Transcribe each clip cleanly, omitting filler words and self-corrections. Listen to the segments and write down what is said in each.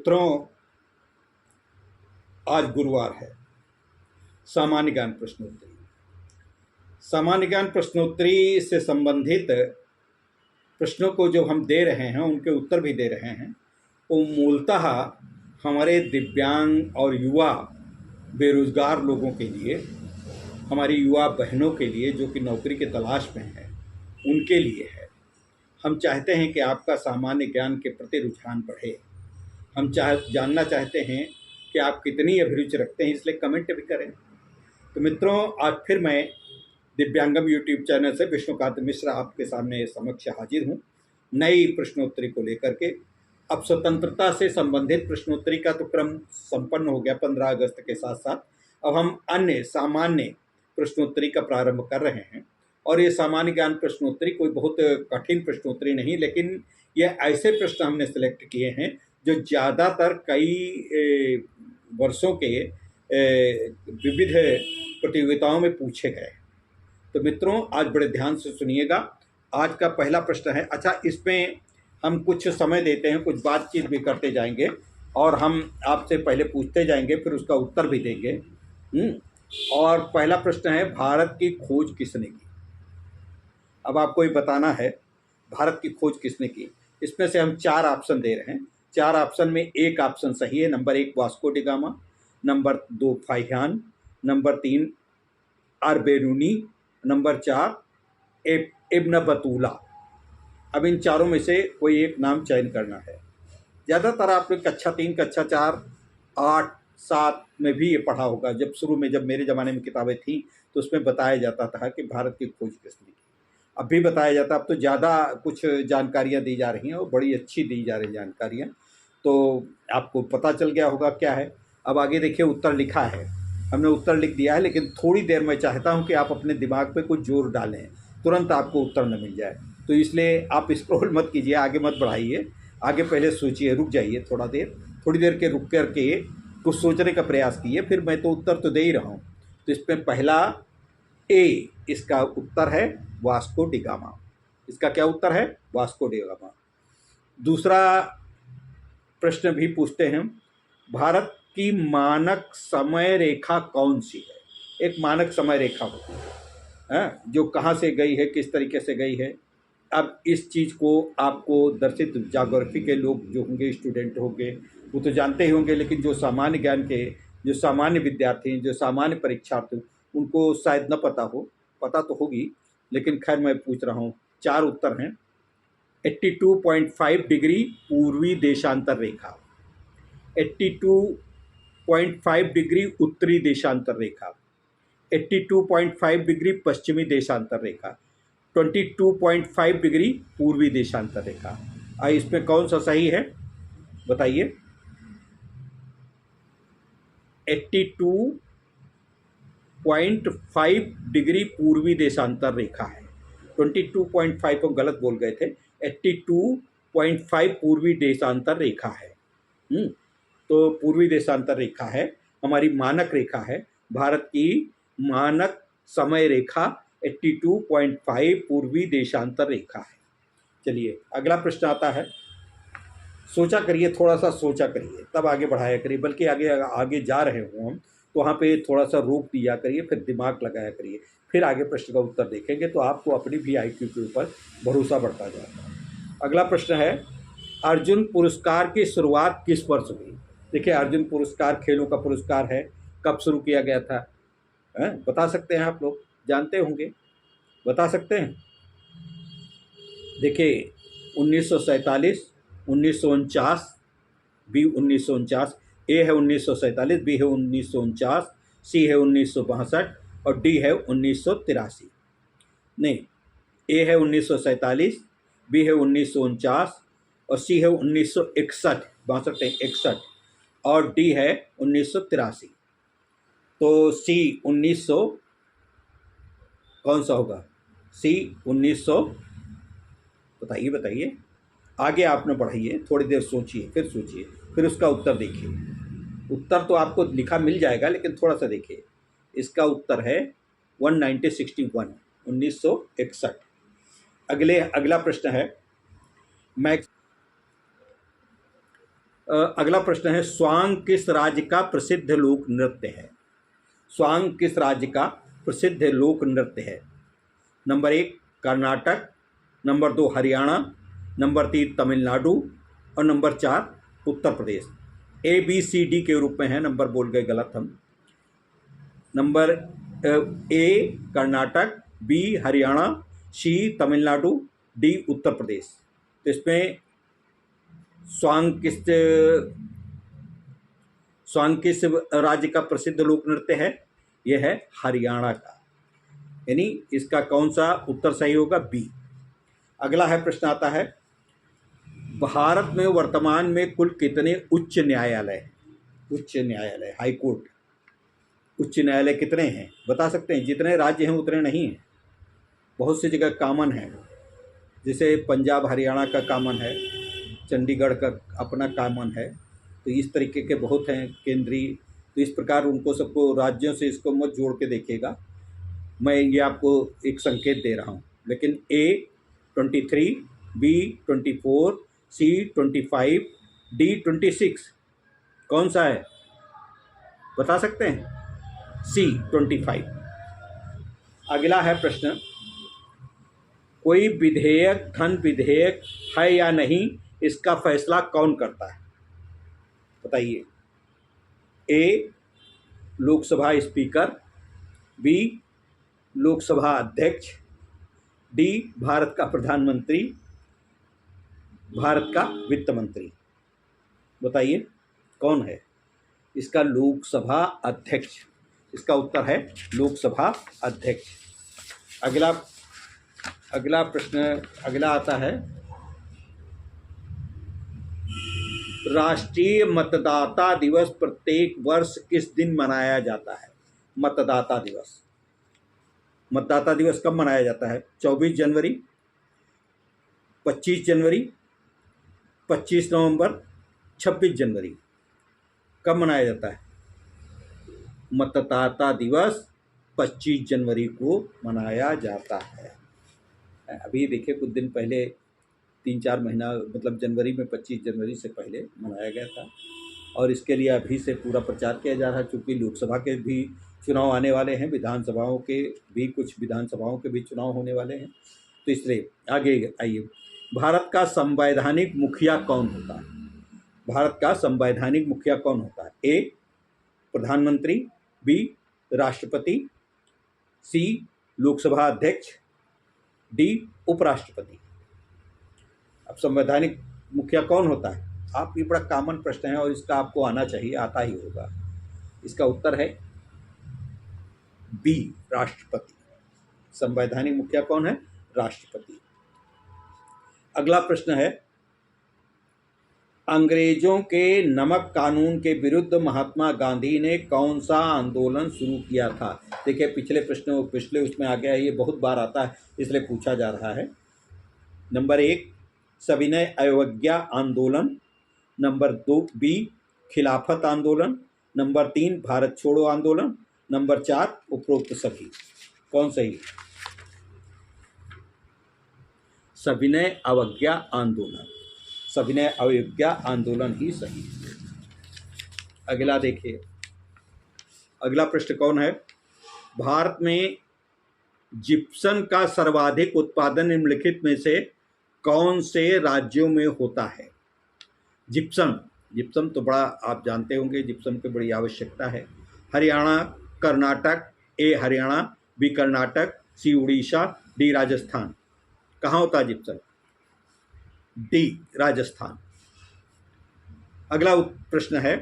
मित्रों, आज गुरुवार है। सामान्य ज्ञान प्रश्नोत्तरी। सामान्य ज्ञान प्रश्नोत्तरी से संबंधित प्रश्नों को जो हम दे रहे हैं, उनके उत्तर भी दे रहे हैं, वो मूलतः हमारे दिव्यांग और युवा बेरोजगार लोगों के लिए, हमारी युवा बहनों के लिए जो कि नौकरी की तलाश में हैं, उनके लिए है। हम चाहते हैं कि आपका सामान्य ज्ञान के प्रति रुझान बढ़े। हम जानना चाहते हैं कि आप कितनी अभिरुचि रखते हैं, इसलिए कमेंट भी करें। तो मित्रों, आज फिर मैं दिव्यांगम यूट्यूब चैनल से विष्णुकांत मिश्र आपके सामने समक्ष हाजिर हूँ, नई प्रश्नोत्तरी को लेकर के। अब स्वतंत्रता से संबंधित प्रश्नोत्तरी का तो क्रम संपन्न हो गया 15 अगस्त के साथ साथ। अब हम अन्य सामान्य प्रश्नोत्तरी का प्रारंभ कर रहे हैं। और ये सामान्य ज्ञान प्रश्नोत्तरी कोई बहुत कठिन प्रश्नोत्तरी नहीं, लेकिन ये ऐसे प्रश्न हमने सेलेक्ट किए हैं जो ज़्यादातर कई वर्षों के विविध प्रतियोगिताओं में पूछे गए। तो मित्रों, आज बड़े ध्यान से सुनिएगा। आज का पहला प्रश्न है, अच्छा इसमें हम कुछ समय देते हैं, कुछ बातचीत भी करते जाएंगे और हम आपसे पहले पूछते जाएंगे, फिर उसका उत्तर भी देंगे। और पहला प्रश्न है, भारत की खोज किसने की? अब आपको ये बताना है भारत की खोज किसने की। इसमें से हम 4 ऑप्शन दे रहे हैं। 4 ऑप्शन में एक ऑप्शन सही है। Number 1 Vasco da Gama, number 2 Fahien, number 3 Alberuni, number 4 Ibn Battuta. अब इन चारों में से कोई एक नाम चयन करना है। ज़्यादातर आपने कक्षा 3, कक्षा 4, 8, 7 में भी ये पढ़ा होगा। जब शुरू में, जब मेरे ज़माने में किताबें थीं तो उसमें बताया जाता था कि भारत की खोज किसने की। अब भी बताया जाता है। अब तो ज़्यादा कुछ जानकारियाँ दी जा रही हैं और बड़ी अच्छी दी जा रही जानकारियाँ, तो आपको पता चल गया होगा क्या है। अब आगे देखिए, उत्तर लिखा है, हमने उत्तर लिख दिया है, लेकिन थोड़ी देर मैं चाहता हूं कि आप अपने दिमाग पे कुछ जोर डालें, तुरंत आपको उत्तर न मिल जाए। तो इसलिए आप स्क्रॉल मत कीजिए, आगे मत बढ़ाइए, आगे पहले सोचिए, रुक जाइए थोड़ी देर के रुक कर के कुछ सोचने का प्रयास कीजिए। फिर मैं तो उत्तर तो दे ही रहा हूँ। तो इसमें पहला ए, इसका उत्तर है वास्को डी गामा। इसका क्या उत्तर है? Vasco da gamma. दूसरा प्रश्न भी पूछते हैं, भारत की मानक समय रेखा कौन सी है? एक मानक समय रेखा होती है, जो कहाँ से गई है, किस तरीके से गई है। अब इस चीज़ को आपको दर्शित ज्योग्राफी के लोग जो होंगे, स्टूडेंट होंगे, वो तो जानते ही होंगे, लेकिन जो सामान्य ज्ञान के, जो सामान्य विद्यार्थी, जो सामान्य परीक्षार्थी, उनको शायद न पता हो। पता तो होगी, लेकिन खैर मैं पूछ रहा हूँ। 4 उत्तर हैं। 82.5 डिग्री पूर्वी देशांतर रेखा, 82.5 डिग्री उत्तरी देशांतर रेखा, 82.5 डिग्री पश्चिमी देशांतर रेखा, 22.5 डिग्री पूर्वी देशांतर रेखा। इसमें कौन सा सही है बताइए? 82.5 डिग्री पूर्वी देशांतर रेखा है। 22.5 को गलत बोल गए थे, 82.5 पूर्वी देशांतर रेखा है। तो पूर्वी देशांतर रेखा है, हमारी मानक रेखा है। भारत की मानक समय रेखा 82.5 पूर्वी देशांतर रेखा है। चलिए अगला प्रश्न आता है। सोचा करिए, थोड़ा सा सोचा करिए, तब आगे बढ़ाया करिए। बल्कि आगे जा रहे हो हम, तो वहाँ पे थोड़ा सा रोक दिया करिए, फिर दिमाग लगाया करिए, फिर आगे प्रश्न का उत्तर देखेंगे, तो आपको अपनी भी IQ के ऊपर भरोसा बढ़ता जाएगा। अगला प्रश्न है, अर्जुन पुरस्कार की शुरुआत किस वर्ष हुई? देखिए, अर्जुन पुरस्कार खेलों का पुरस्कार है, कब शुरू किया गया था? बता सकते हैं आप लोग? जानते होंगे, बता सकते हैं? देखिए, 1947, 1949, बी 1949, ए है 1947, बी है 1949, सी है 1962 और डी है 1983। नहीं, ए है 1947, बी है 1949 और सी है 1961, 61 और डी है 1983। तो सी 1900 कौन सा होगा? सी 1900, बताइए। आगे आपने बढ़ाइए, थोड़ी देर सोचिए, फिर उसका उत्तर देखिए। उत्तर तो आपको लिखा मिल जाएगा, लेकिन थोड़ा सा देखिए। इसका उत्तर है 1961, 1961। अगला प्रश्न है, अगला प्रश्न है, स्वांग किस राज्य का प्रसिद्ध लोक नृत्य है? स्वांग किस राज्य का प्रसिद्ध लोक नृत्य है? Number 1 Karnataka, number 2 Haryana, number 3 Tamil Nadu और नंबर 4 उत्तर प्रदेश। ABCD के रूप में है, नंबर बोल गए गलत हम। Number A Karnataka, B Haryana, C Tamil Nadu, D Uttar Pradesh. तो इसमें स्वांग किस राज्य का प्रसिद्ध लोक नृत्य है? यह है हरियाणा का, यानी इसका कौन सा उत्तर सही होगा? बी। अगला है प्रश्न आता है, भारत में वर्तमान में कुल कितने उच्च न्यायालय? उच्च न्यायालय, हाई कोर्ट, उच्च न्यायालय कितने हैं बता सकते हैं? जितने राज्य हैं उतने नहीं हैं, बहुत सी जगह कॉमन है, जैसे पंजाब हरियाणा का कॉमन है, चंडीगढ़ का अपना कॉमन है, तो इस तरीके के बहुत हैं केंद्रीय। तो इस प्रकार उनको सबको राज्यों से इसको मत जोड़ के देखिएगा, मैं ये आपको एक संकेत दे रहा हूँ। लेकिन A 23, B 24, C 25, D 26 कौन सा है बता सकते हैं? C 25। अगला है प्रश्न, कोई विधेयक धन विधेयक है या नहीं, इसका फैसला कौन करता है? बताइए। A Lok Sabha speaker, B Lok Sabha अध्यक्ष, D भारत का प्रधानमंत्री, भारत का वित्त मंत्री। बताइए कौन है इसका? लोकसभा अध्यक्ष, इसका उत्तर है लोकसभा अध्यक्ष। अगला प्रश्न अगला आता है, राष्ट्रीय मतदाता दिवस प्रत्येक वर्ष किस दिन मनाया जाता है? मतदाता दिवस, मतदाता दिवस कब मनाया जाता है? 24 जनवरी, 25 जनवरी, 25 नवंबर, 26 जनवरी। कब मनाया जाता है? मतदाता दिवस 25 जनवरी को मनाया जाता है। अभी देखिए कुछ दिन पहले 3-4 महीना मतलब जनवरी में 25 जनवरी से पहले मनाया गया था, और इसके लिए अभी से पूरा प्रचार किया जा रहा है, चूँकि लोकसभा के भी चुनाव आने वाले हैं, विधानसभाओं के भी कुछ विधानसभाओं के भी चुनाव होने वाले हैं, तो इसलिए आगे आइए। भारत का संवैधानिक मुखिया कौन होता है? भारत का संवैधानिक मुखिया कौन होता है? A प्रधानमंत्री, B राष्ट्रपति, C लोकसभा अध्यक्ष, D उपराष्ट्रपति। अब संवैधानिक मुखिया कौन होता है? आप ये बड़ा कॉमन प्रश्न है और इसका आपको आना चाहिए, आता ही होगा। इसका उत्तर है B राष्ट्रपति। संवैधानिक मुखिया कौन है? राष्ट्रपति। अगला प्रश्न है, अंग्रेजों के नमक कानून के विरुद्ध महात्मा गांधी ने कौन सा आंदोलन शुरू किया था? देखिए पिछले उसमें आ गया है, ये बहुत बार आता है इसलिए पूछा जा रहा है। नंबर 1 सविनय अवज्ञा आंदोलन, नंबर 2 B खिलाफत आंदोलन, नंबर 3 भारत छोड़ो आंदोलन, नंबर 4 उपरोक्त सभी। कौन सही? सविनय अवज्ञा आंदोलन, सविनय अवज्ञा आंदोलन ही सही। अगला देखिए, अगला प्रश्न कौन है, भारत में जिप्सम का सर्वाधिक उत्पादन निम्नलिखित में से कौन से राज्यों में होता है? जिप्सम तो बड़ा आप जानते होंगे, जिप्सम की बड़ी आवश्यकता है। Haryana, Karnataka, A Haryana, B Karnataka, C Orissa, D Rajasthan. कहाँ होता है जिप्सम? D राजस्थान। अगला प्रश्न है,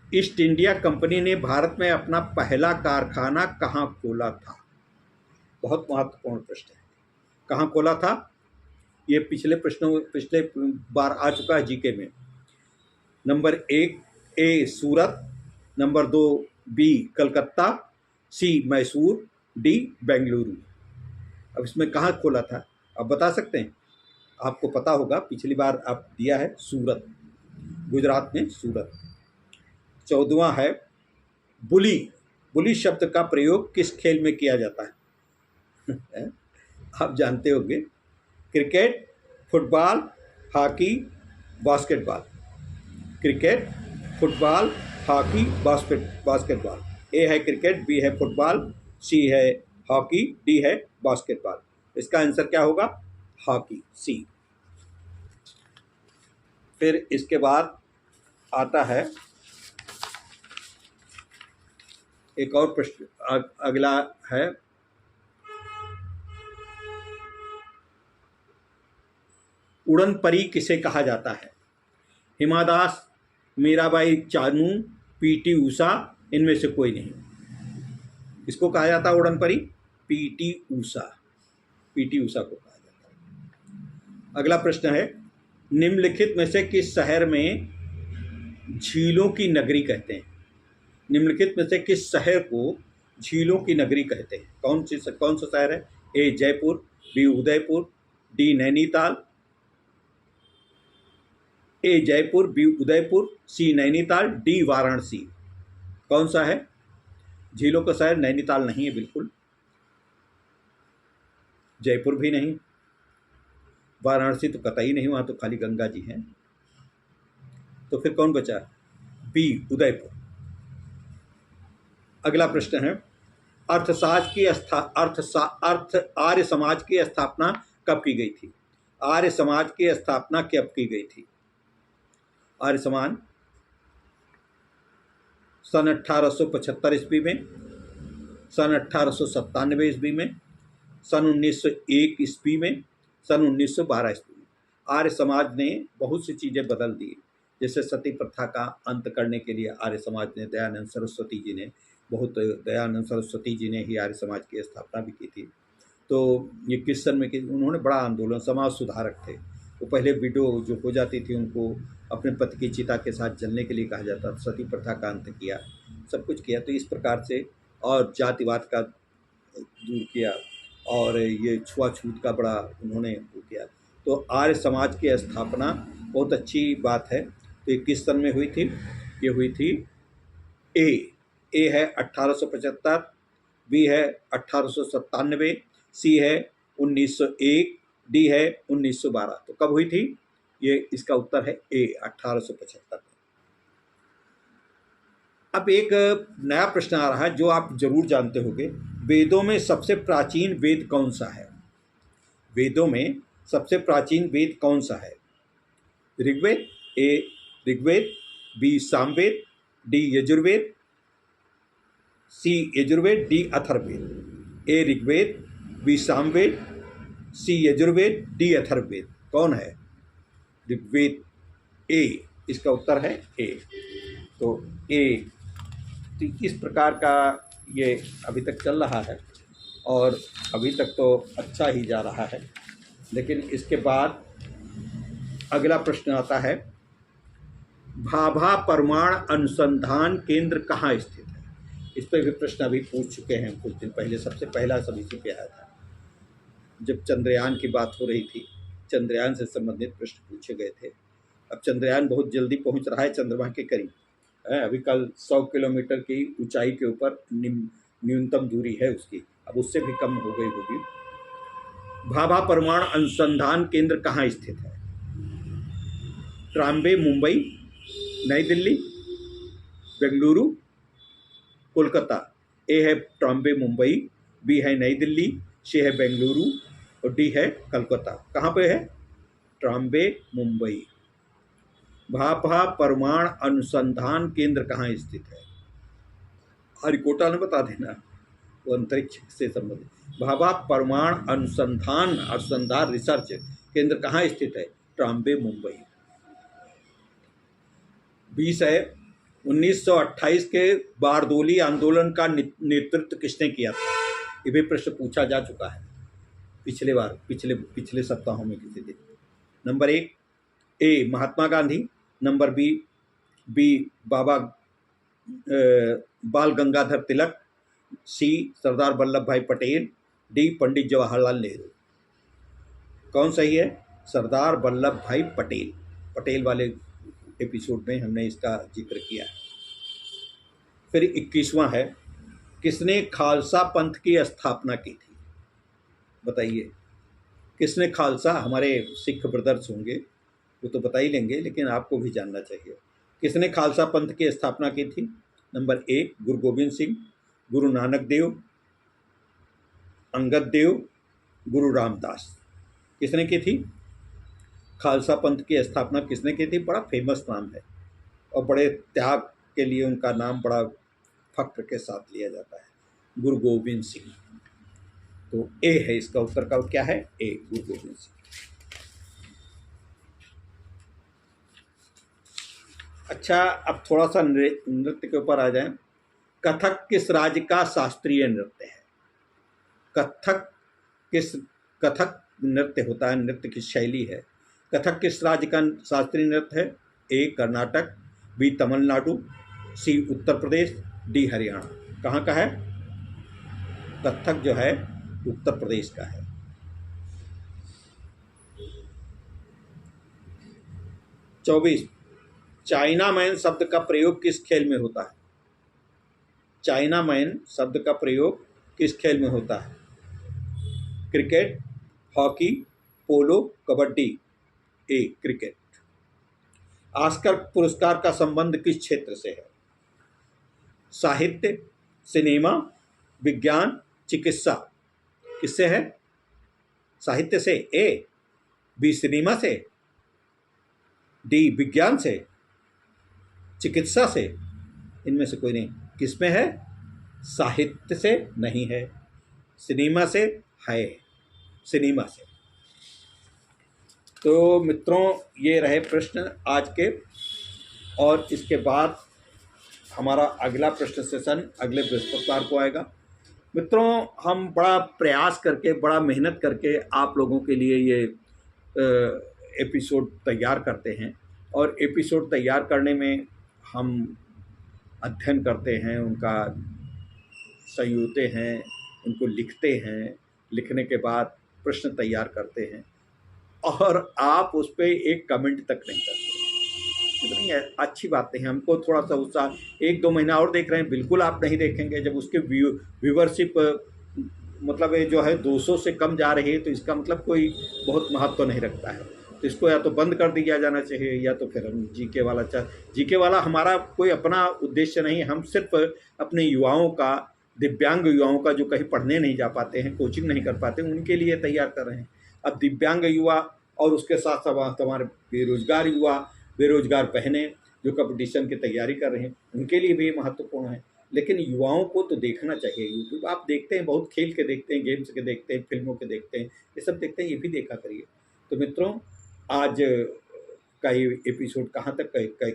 ईस्ट इंडिया कंपनी ने भारत में अपना पहला कारखाना कहाँ खोला था? बहुत महत्वपूर्ण प्रश्न है, कहाँ खोला था? ये पिछले बार आ चुका है जीके में। Number 1 A Surat, number 2 B Calcutta, C Mysore, D Bengaluru. अब इसमें कहाँ खोला था आप बता सकते हैं? आपको पता होगा, पिछली बार आप दिया है सूरत, गुजरात में सूरत। 14वां है, बुली शब्द का प्रयोग किस खेल में किया जाता है? आप जानते होंगे, cricket, football, hockey, basketball. Cricket, football, hockey, basketball. A है क्रिकेट, बी है फुटबॉल, सी है हॉकी, डी है बास्केटबॉल। इसका आंसर क्या होगा? Hockey, C. फिर इसके बाद आता है एक और प्रश्न, अगला है उड़न परी किसे कहा जाता है? हिमा दास, मीराबाई चानू, पीटी उषा, इनमें से कोई नहीं। इसको कहा जाता है उड़न परी? पीटी उषा, पीटी उषा को कहा जाता है। अगला प्रश्न है निम्नलिखित में से किस शहर में झीलों की नगरी कहते हैं? निम्नलिखित में से किस शहर को झीलों की नगरी कहते हैं? कौन सा शहर है? ए जयपुर, बी उदयपुर, डी नैनीताल। ए जयपुर, बी उदयपुर, सी नैनीताल, डी वाराणसी। कौन सा है? झीलों का शहर नैनीताल नहीं है बिल्कुल, जयपुर भी नहीं, वाराणसी तो कतई नहीं, वहाँ तो खाली गंगा जी हैं। तो फिर कौन बचा? बी उदयपुर। अगला प्रश्न है आर्य समाज की स्थापना कब की गई थी? आर्य समाज की स्थापना कब की गई थी? आर्य समाज सन 1875 ईस्वी में, सन 1897 ईस्वी में, सन 1901 ईस्वी में, सन 1912 ईस्वी में। आर्य समाज ने बहुत सी चीज़ें बदल दी, जैसे सती प्रथा का अंत करने के लिए आर्य समाज ने दयानंद सरस्वती जी ने ही आर्य समाज की स्थापना भी की थी। तो ये किस सन में की? उन्होंने बड़ा आंदोलन, समाज सुधारक थे। वो पहले विडो जो हो जाती थी उनको अपने पति की चिता के साथ जलने के लिए कहा जाता था, सती प्रथा का अंत किया, सब कुछ किया। तो इस प्रकार से, और जातिवाद का दूर किया, और ये छुआछूत का बड़ा उन्होंने वो किया। तो आर्य समाज की स्थापना बहुत अच्छी बात है। तो ये किस सन में हुई थी? ये हुई थी ए है 1875, बी है 1897, सी है 1901, डी है 1912। तो कब हुई थी? ये इसका उत्तर है ए 1875। अब एक नया प्रश्न आ रहा है जो आप जरूर जानते होंगे। वेदों में सबसे प्राचीन वेद कौन सा है? वेदों में सबसे प्राचीन वेद कौन सा है? ऋग्वेद, ए ऋग्वेद, बी सामवेद, डी यजुर्वेद, सी यजुर्वेद, डी अथर्ववेद। ए ऋग्वेद, बी सामवेद, सी यजुर्वेद, डी अथर्ववेद। कौन है? ऋग्वेद, ए। इसका उत्तर है ए। तो ए। तो इस प्रकार का ये अभी तक चल रहा है और अभी तक तो अच्छा ही जा रहा है। लेकिन इसके बाद अगला प्रश्न आता है भाभा परमाणु अनुसंधान केंद्र कहाँ स्थित है? इस पर भी प्रश्न अभी पूछ चुके हैं कुछ दिन पहले। सबसे पहला सब इसी पे आया था जब चंद्रयान की बात हो रही थी। चंद्रयान से संबंधित प्रश्न पूछे गए थे। अब चंद्रयान बहुत जल्दी पहुंच रहा है चंद्रमा के करीब। अभी कल 100 किलोमीटर की ऊंचाई के ऊपर न्यूनतम दूरी है उसकी, अब उससे भी कम हो गई होगी। भाभा परमाणु अनुसंधान केंद्र कहाँ स्थित है? ट्राम्बे मुंबई, नई दिल्ली, बेंगलुरु, कोलकाता। ए है ट्राम्बे मुंबई, बी है नई दिल्ली, सी है बेंगलुरु और डी है कलकत्ता। कहाँ पे है? ट्राम्बे मुंबई। भाभा परमाणु अनुसंधान केंद्र कहाँ स्थित है? हरिकोटा ने बता देना, वो अंतरिक्ष से संबंधित। भाभा परमाणु अनुसंधान रिसर्च केंद्र कहाँ स्थित है? ट्राम्बे मुंबई। 20 है 1928 के बारदोली आंदोलन का नेतृत्व किसने किया था? ये भी प्रश्न पूछा जा चुका है पिछले सप्ताहों में किसी दिन। नंबर 1 ए महात्मा गांधी, नंबर बी बाबा बाल गंगाधर तिलक, सी सरदार वल्लभ भाई पटेल, डी पंडित जवाहरलाल नेहरू। कौन सही है? सरदार वल्लभ भाई पटेल। पटेल वाले एपिसोड में हमने इसका जिक्र किया है। फिर 21वां है किसने खालसा पंथ की स्थापना की थी? बताइए किसने खालसा, हमारे सिख ब्रदर्स होंगे वो तो बता ही लेंगे, लेकिन आपको भी जानना चाहिए। किसने खालसा पंथ की स्थापना की थी? नंबर 1 गुरु गोविंद सिंह, गुरु नानक देव, अंगद देव, गुरु रामदास। किसने की थी? खालसा पंथ की स्थापना किसने की थी? बड़ा फेमस नाम है और बड़े त्याग के लिए उनका नाम बड़ा फक्र के साथ लिया जाता है, गुरु गोविंद सिंह। तो ए है इसका उत्तर का, क्या है? ए, गुरु गोविंद सिंह। अच्छा, अब थोड़ा सा नृत्य के ऊपर आ जाए। कथक किस राज्य का शास्त्रीय नृत्य है? कथक नृत्य होता है, नृत्य की शैली है। कथक किस राज्य का शास्त्रीय नृत्य है? ए कर्नाटक, बी तमिलनाडु, सी उत्तर प्रदेश, डी हरियाणा। कहाँ का है? कथक जो है उत्तर प्रदेश का है। 24 चाइना मैन शब्द का प्रयोग किस खेल में होता है? चाइना मैन शब्द का प्रयोग किस खेल में होता है? क्रिकेट, हॉकी, पोलो, कबड्डी। ए क्रिकेट। ऑस्कर पुरस्कार का संबंध किस क्षेत्र से है? साहित्य, सिनेमा, विज्ञान, चिकित्सा। किससे है? साहित्य से ए, बी सिनेमा से, डी विज्ञान से, चिकित्सा से। इनमें से कोई नहीं। किस में है? साहित्य से नहीं है, सिनेमा से है, सिनेमा से। तो मित्रों, ये रहे प्रश्न आज के, और इसके बाद हमारा अगला प्रश्न सेशन अगले बृहस्पतिवार को आएगा। मित्रों, हम बड़ा प्रयास करके, बड़ा मेहनत करके आप लोगों के लिए ये एपिसोड तैयार करते हैं, और एपिसोड तैयार करने में हम अध्ययन करते हैं, उनका संयोजते हैं, उनको लिखते हैं, लिखने के बाद प्रश्न तैयार करते हैं, और आप उस पर एक कमेंट तक नहीं करते। कितनी अच्छी बातें हैं। हमको थोड़ा सा उत्साह, 1-2 महीना और देख रहे हैं, बिल्कुल आप नहीं देखेंगे। जब उसके व्यूवरशिप मतलब ये जो है 200 से कम जा रही है, तो इसका मतलब कोई बहुत महत्व तो नहीं रखता है। तो इसको या तो बंद कर दिया जाना चाहिए, या तो फिर हम जीके वाला जीके वाला हमारा कोई अपना उद्देश्य नहीं। हम सिर्फ अपने युवाओं का, दिव्यांग युवाओं का, जो कहीं पढ़ने नहीं जा पाते हैं, कोचिंग नहीं कर पाते, उनके लिए तैयार कर रहे हैं। अब दिव्यांग युवा और उसके साथ साथ हमारे बेरोजगार युवा, बेरोजगार बहनें जो कंपटीशन की तैयारी कर रहे हैं, उनके लिए भी महत्वपूर्ण है। लेकिन युवाओं को तो देखना चाहिए। यूट्यूब आप देखते हैं, बहुत खेल के देखते हैं, गेम्स के देखते हैं, फिल्मों के देखते हैं, ये सब देखते हैं, ये भी देखा करिए। तो मित्रों, आज का ये एपिसोड कहाँ तक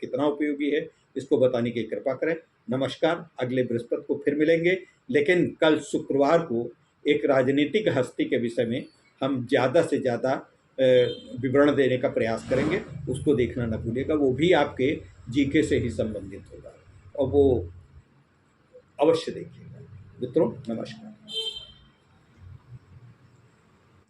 कितना उपयोगी है, इसको बताने की कृपा करें। नमस्कार, अगले बृहस्पति को फिर मिलेंगे, लेकिन कल शुक्रवार को एक राजनीतिक हस्ती के विषय में हम ज़्यादा से ज़्यादा विवरण देने का प्रयास करेंगे। उसको देखना न भूलिएगा, वो भी आपके जीके से ही संबंधित होगा, और वो अवश्य देखिएगा। मित्रों, नमस्कार।